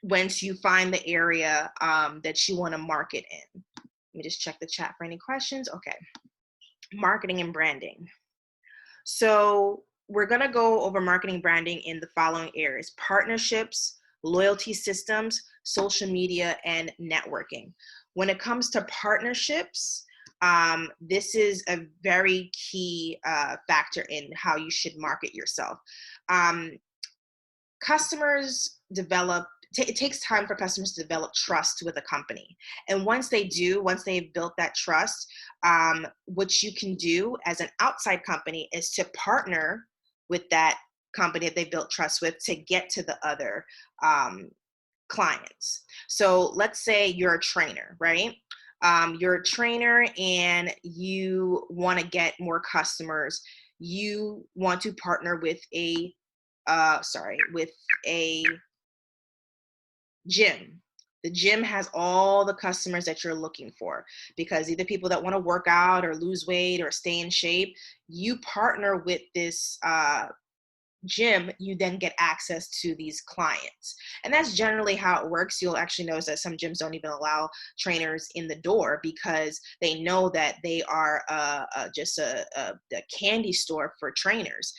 once you find the area that you want to market in. Let me just check the chat for any questions. Okay, marketing and branding. So we're going to go over marketing branding in the following areas: partnerships, loyalty systems, social media, and networking. When it comes to partnerships, this is a very key factor in how you should market yourself. Um, Customers develop, it takes time for customers to develop trust with a company. And once they do, once they've built that trust, what you can do as an outside company is to partner with that company that they built trust with to get to the other um, clients. So let's say you're a trainer, right? You're a trainer and you want to get more customers. You want to partner with with a gym. The gym has all the customers that you're looking for, because either people that want to work out or lose weight or stay in shape. You partner with this gym, you then get access to these clients. And that's generally how it works. You'll actually notice that some gyms don't even allow trainers in the door because they know that they are just a candy store for trainers.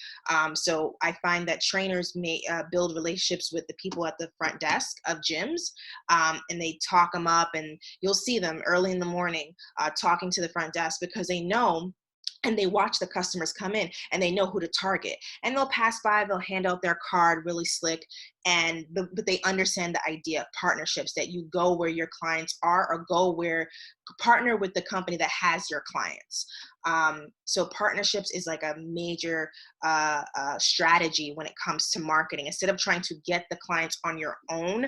So I find that trainers may build relationships with the people at the front desk of gyms, and they talk them up, and you'll see them early in the morning talking to the front desk because they know, and they watch the customers come in and they know who to target, and they'll pass by, they'll hand out their card really slick, and but they understand the idea of partnerships, that you go where your clients are, or go where, partner with the company that has your clients. So partnerships is like a major strategy when it comes to marketing. Instead of trying to get the clients on your own,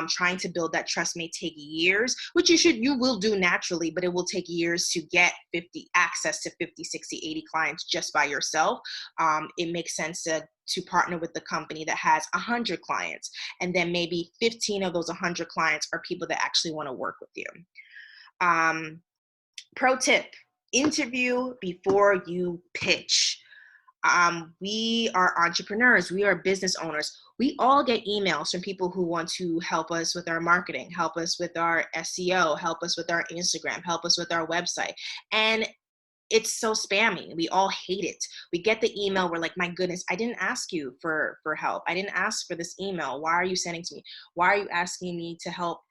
trying to build that trust may take years, which you will do naturally, but it will take years to get 50 access to 50, 60, 80 clients just by yourself. It makes sense to partner with the company that has 100 clients, and then maybe 15 of those 100 clients are people that actually want to work with you. Pro tip: interview before you pitch. We are entrepreneurs, we are business owners. We all get emails from people who want to help us with our marketing, help us with our SEO, help us with our Instagram, help us with our website. And it's so spammy. We all hate it. We get the email, we're like, my goodness, I didn't ask you for help. I didn't ask for this email. Why are you sending to me? Why are you asking me to help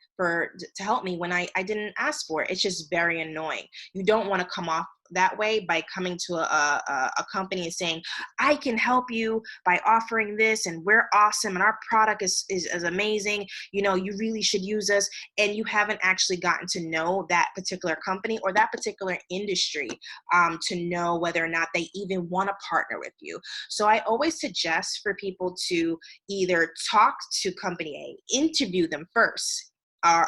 me when I didn't ask for it? It's just very annoying. You don't want to come off that way by coming to a company and saying, I can help you by offering this, and we're awesome, and our product is amazing. You know, you really should use us. And you haven't actually gotten to know that particular company or that particular industry, to know whether or not they even want to partner with you. So I always suggest for people to either talk to company A, interview them first,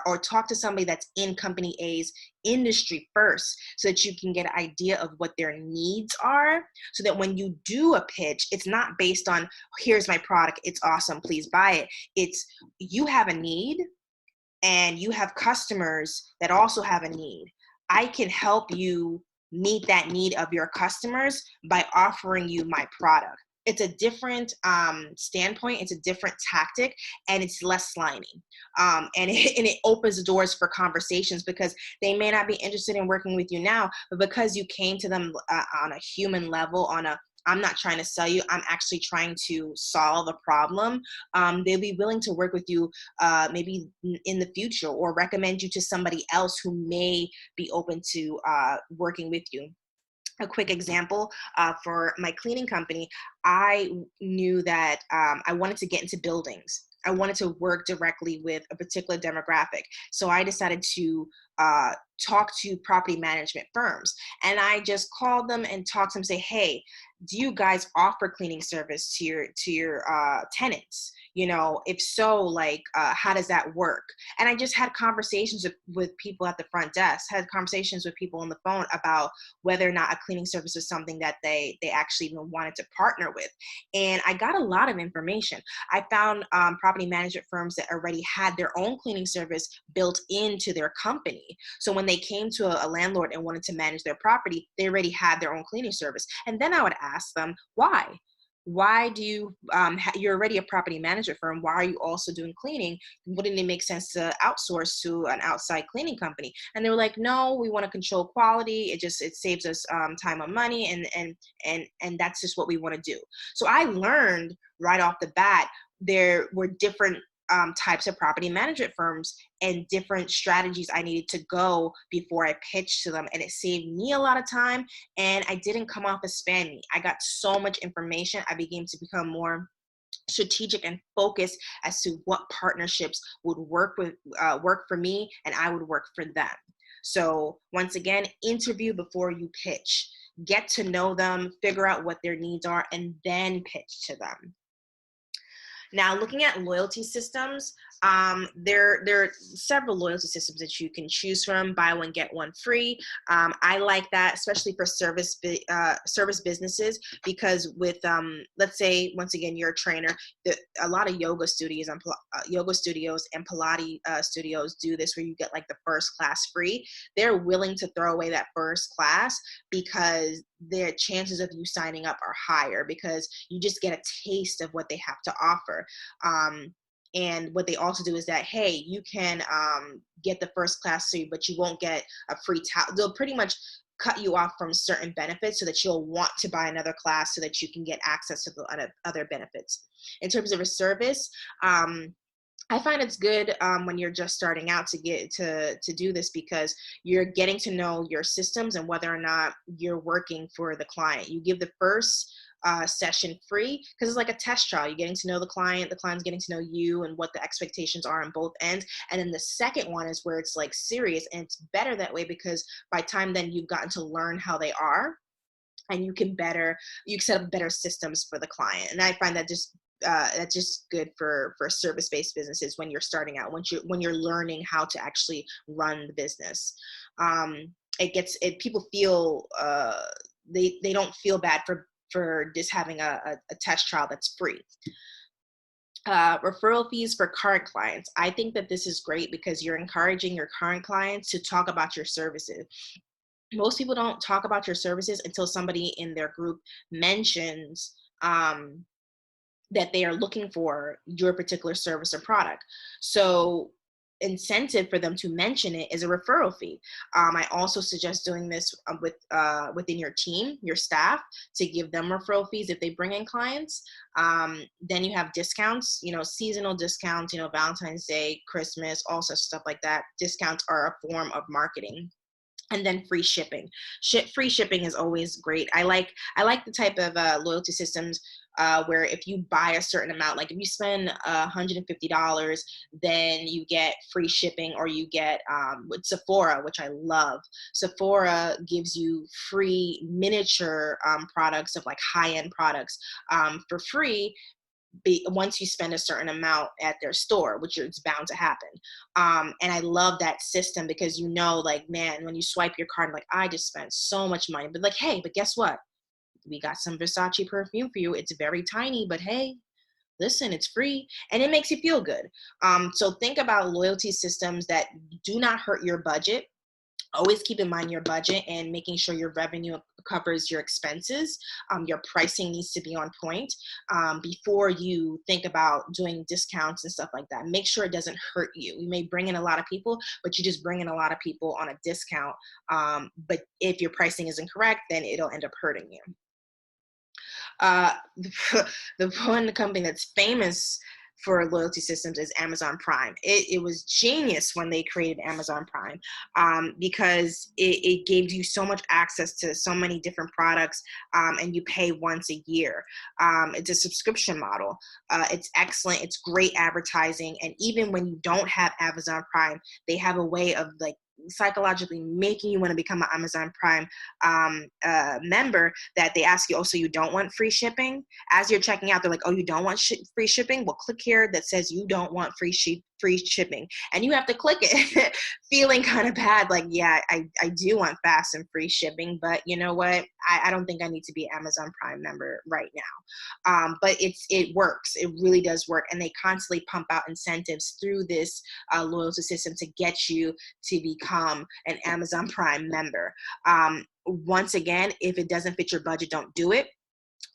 or talk to somebody that's in company A's industry first, so that you can get an idea of what their needs are, so that when you do a pitch, it's not based on, here's my product, it's awesome, please buy it. It's, you have a need and you have customers that also have a need. I can help you meet that need of your customers by offering you my product. It's a different standpoint, it's a different tactic, and it's less slimy. And it opens the doors for conversations, because they may not be interested in working with you now, but because you came to them on a human level, on a, I'm not trying to sell you, I'm actually trying to solve a problem, they'll be willing to work with you maybe in the future, or recommend you to somebody else who may be open to working with you. A quick example, for my cleaning company, I knew that I wanted to get into buildings. I wanted to work directly with a particular demographic. So I decided to talk to property management firms. And I just called them and talked to them, say, hey, do you guys offer cleaning service to your tenants? You know, if so, like, how does that work? And I just had conversations with people at the front desk, had conversations with people on the phone about whether or not a cleaning service is something that they actually even wanted to partner with. And I got a lot of information. I found property management firms that already had their own cleaning service built into their company. So when they came to a landlord and wanted to manage their property, they already had their own cleaning service. And then I would ask them, why? Why do you, you're already a property management firm. Why are you also doing cleaning? Wouldn't it make sense to outsource to an outside cleaning company? And they were like, no, we want to control quality. It saves us time and money. And that's just what we want to do. So I learned right off the bat, there were different types of property management firms and different strategies I needed to go before I pitched to them. And it saved me a lot of time. And I didn't come off as spammy. I got so much information. I began to become more strategic and focused as to what partnerships would work for me, and I would work for them. So once again, interview before you pitch. Get to know them, figure out what their needs are, and then pitch to them. Now, looking at loyalty systems, there are several loyalty systems that you can choose from. Buy one, get one free. I like that, especially for service businesses, because with, let's say, once again, you're a trainer. A lot of yoga studios and Pilates studios do this, where you get like the first class free. They're willing to throw away that first class because their chances of you signing up are higher, because you just get a taste of what they have to offer. And what they also do is that, hey, you can get the first class free, but you won't get a free towel. They'll pretty much cut you off from certain benefits so that you'll want to buy another class so that you can get access to the other benefits. In terms of a service, I find it's good when you're just starting out to get to do this, because you're getting to know your systems and whether or not you're working for the client. You give the first session free because it's like a test trial. You're getting to know the client's getting to know you and what the expectations are on both ends. And then the second one is where it's like serious, and it's better that way, because by time then you've gotten to learn how they are, and you can set up better systems for the client. And I find that that's just good for service-based businesses when you're starting out, when you're learning how to actually run the business. People feel they don't feel bad for just having a test trial that's free. Referral fees for current clients. I think that this is great because you're encouraging your current clients to talk about your services. Most people don't talk about your services until somebody in their group mentions that they are looking for your particular service or product. So incentive for them to mention it is a referral fee. I also suggest doing this within your team, your staff, to give them referral fees if they bring in clients. Then you have discounts, seasonal discounts, Valentine's Day, Christmas, all such stuff like that. Discounts are a form of marketing. And then free shipping. Free shipping is always great. I like the type of loyalty systems where if you buy a certain amount, like if you spend $150, then you get free shipping, or you get with Sephora, which I love. Sephora gives you free miniature products of like high-end products for free. Once you spend a certain amount at their store, which it's bound to happen. And I love that system because, like, man, when you swipe your card, like, I just spent so much money, but like, hey, but guess what? We got some Versace perfume for you. It's very tiny, but hey, listen, it's free, and it makes you feel good. So think about loyalty systems that do not hurt your budget. Always keep in mind your budget and making sure your revenue covers your expenses. Your pricing needs to be on point before you think about doing discounts and stuff like that. Make sure it doesn't hurt you. You may bring in a lot of people, but you just bring in a lot of people on a discount. But if your pricing isn't correct, then it'll end up hurting you. The one company that's famous for loyalty systems is Amazon Prime. It was genius when they created Amazon Prime because it gave you so much access to so many different products, and you pay once a year. It's a subscription model. It's excellent. It's great advertising. And even when you don't have Amazon Prime, they have a way of like psychologically making you want to become an Amazon Prime member, that they ask you, oh, so you don't want free shipping? As you're checking out, they're like, oh, you don't want free shipping? Well, click here that says you don't want free shipping. And you have to click it feeling kind of bad, like, yeah, I do want fast and free shipping, but you know what? I don't think I need to be an Amazon Prime member right now. But it works. It really does work. And they constantly pump out incentives through this loyalty system to get you to become an Amazon Prime member. Once again, if it doesn't fit your budget, don't do it.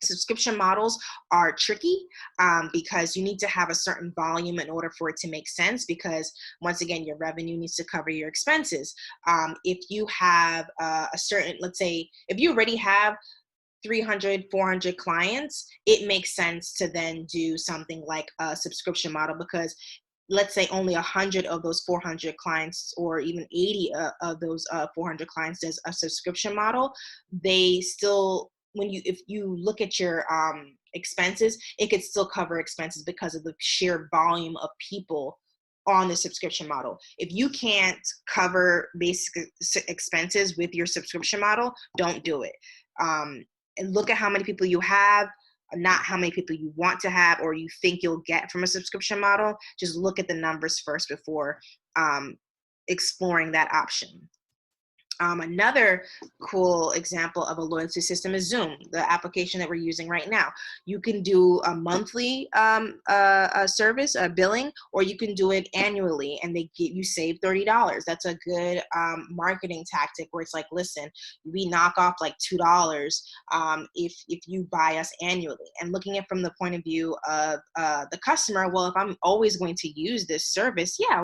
Subscription models are tricky because you need to have a certain volume in order for it to make sense, because once again, your revenue needs to cover your expenses. If you have a certain, let's say, if you already have 300, 400 clients, it makes sense to then do something like a subscription model, because let's say only 100 of those 400 clients, or even 80 of those 400 clients does a subscription model. They still, when you, if you look at your expenses, it could still cover expenses because of the sheer volume of people on the subscription model. If you can't cover basic expenses with your subscription model, don't do it. And look at how many people you have, not how many people you want to have or you think you'll get from a subscription model. Just look at the numbers first before exploring that option. Another cool example of a loyalty system is Zoom, the application that we're using right now. You can do a monthly service, a billing, or you can do it annually, and they get you save $30. That's a good marketing tactic, where it's like, listen, we knock off like $2 if you buy us annually. And looking at from the point of view of the customer, well, if I'm always going to use this service, yeah,